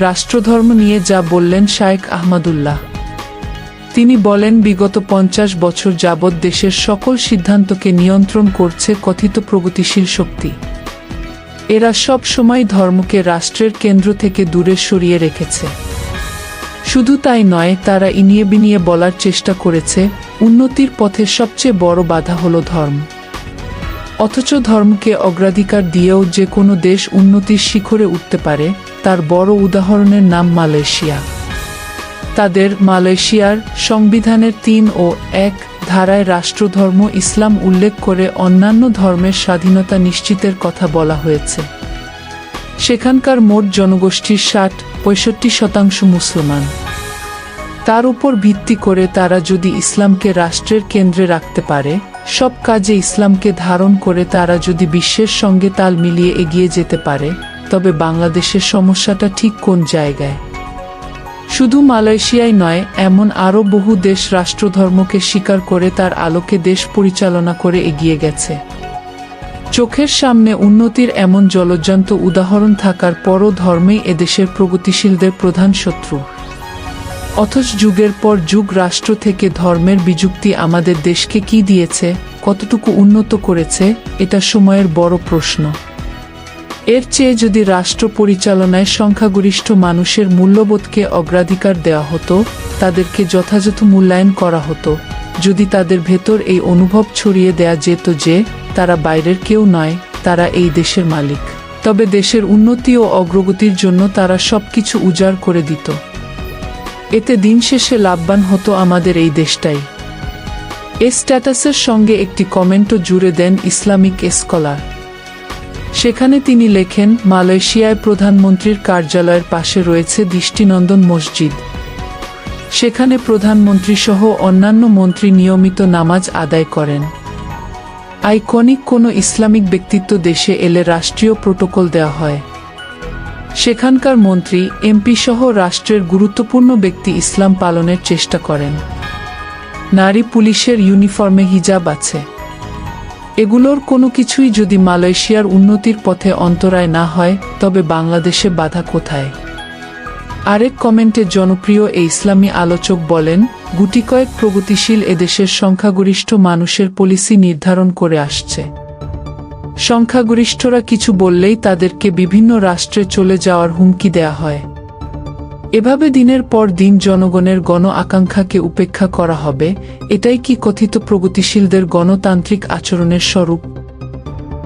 রাষ্ট্রধর্ম নিয়ে যা বললেন শায়েখ আহমদুল্লাহ। তিনি বলেন, বিগত 50 বছর যাবৎ দেশের সকল সিদ্ধান্তকে নিয়ন্ত্রণ করছে কথিত প্রগতিশীল শক্তি। এরা সব সময় ধর্মকে রাষ্ট্রের কেন্দ্র থেকে দূরে সরিয়ে রেখেছে। শুধু তাই নয়, তারা ইনিয়ে বিনিয়ে বলার চেষ্টা করেছে উন্নতির পথে সবচেয়ে বড় বাধা হলো ধর্ম। অথচ ধর্মকে অগ্রাধিকার দিয়েও যে কোনো দেশ উন্নতির শিখরে উঠতে পারে, তার বড় উদাহরণের নাম মালয়েশিয়া। তাদের মালয়েশিয়ার সংবিধানের 3 ও 1 ধারায় রাষ্ট্রধর্ম ইসলাম উল্লেখ করে অন্যান্য ধর্মের স্বাধীনতা নিশ্চিতের কথা বলা হয়েছে। সেখানকার মোট জনগোষ্ঠীর 60-65% মুসলমান। তার উপর ভিত্তি করে তারা যদি ইসলামকে রাষ্ট্রের কেন্দ্রে রাখতে পারে, সব কাজে ইসলামকে ধারণ করে তারা যদি বিশ্বের সঙ্গে তাল মিলিয়ে এগিয়ে যেতে পারে, তবে বাংলাদেশের সমস্যাটা ঠিক কোন জায়গায়? শুধু মালয়েশিয়াই নয়, এমন আরও বহু দেশ রাষ্ট্রধর্মকে স্বীকার করে তার আলোকে দেশ পরিচালনা করে এগিয়ে গেছে। চোখের সামনে উন্নতির এমন জ্বলজ্যান্ত উদাহরণ থাকার পরও ধর্মেই এদেশের প্রগতিশীলদের প্রধান শত্রু। অথচ যুগের পর যুগ রাষ্ট্র থেকে ধর্মের বিযুক্তি আমাদের দেশকে কি দিয়েছে, কতটুকু উন্নত করেছে, এটা সময়ের বড় প্রশ্ন। এর চেয়ে যদি রাষ্ট্র পরিচালনায় সংখ্যাগরিষ্ঠ মানুষের মূল্যবোধকে অগ্রাধিকার দেওয়া হতো, তাদেরকে যথাযথ মূল্যায়ন করা হতো, যদি তাদের ভেতর এই অনুভব ছড়িয়ে দেয়া যেত যে তারা বাইরের কেউ নয়, তারা এই দেশের মালিক, তবে দেশের উন্নতি ও অগ্রগতির জন্য তারা সবকিছু উজাড় করে দিত। এতে দিন শেষে লাভবান হতো আমাদের এই দেশটাই। এ স্ট্যাটাসের সঙ্গে একটি কমেন্টও জুড়ে দেন ইসলামিক স্কলার। সেখানে তিনি লেখেন, মালয়েশিয়ায় প্রধানমন্ত্রীর কার্যালয়ের পাশে রয়েছে দৃষ্টিনন্দন মসজিদ। সেখানে প্রধানমন্ত্রী সহ অন্যান্য মন্ত্রী নিয়মিত নামাজ আদায় করেন। আইকনিক কোনো ইসলামিক ব্যক্তিত্ব দেশে এলে রাষ্ট্রীয় প্রোটোকল দেওয়া হয়। সেখানকার মন্ত্রী, এমপি সহ রাষ্ট্রের গুরুত্বপূর্ণ ব্যক্তি ইসলাম পালনের চেষ্টা করেন। নারী পুলিশের ইউনিফর্মে হিজাব আছে। এগুলোর কোনো কিছুই যদি মালয়েশিয়ার উন্নতির পথে অন্তরায় না হয়, তবে বাংলাদেশে বাধা কোথায়? আরেক কমেন্টে জনপ্রিয় এই ইসলামী আলোচক বলেন, গুটিকয়েক প্রগতিশীল এদেশের সংখ্যাগরিষ্ঠ মানুষের পলিসি নির্ধারণ করে আসছে। সংখ্যাগরিষ্ঠরা কিছু বললেই তাদেরকে বিভিন্ন রাষ্ট্রে চলে যাওয়ার হুমকি দেয়া হয়। এভাবে দিনের পর দিন জনগণের গণ আকাঙ্ক্ষাকে উপেক্ষা করা হবে, এটাই কি কথিত প্রগতিশীলদের গণতান্ত্রিক আচরণের স্বরূপ?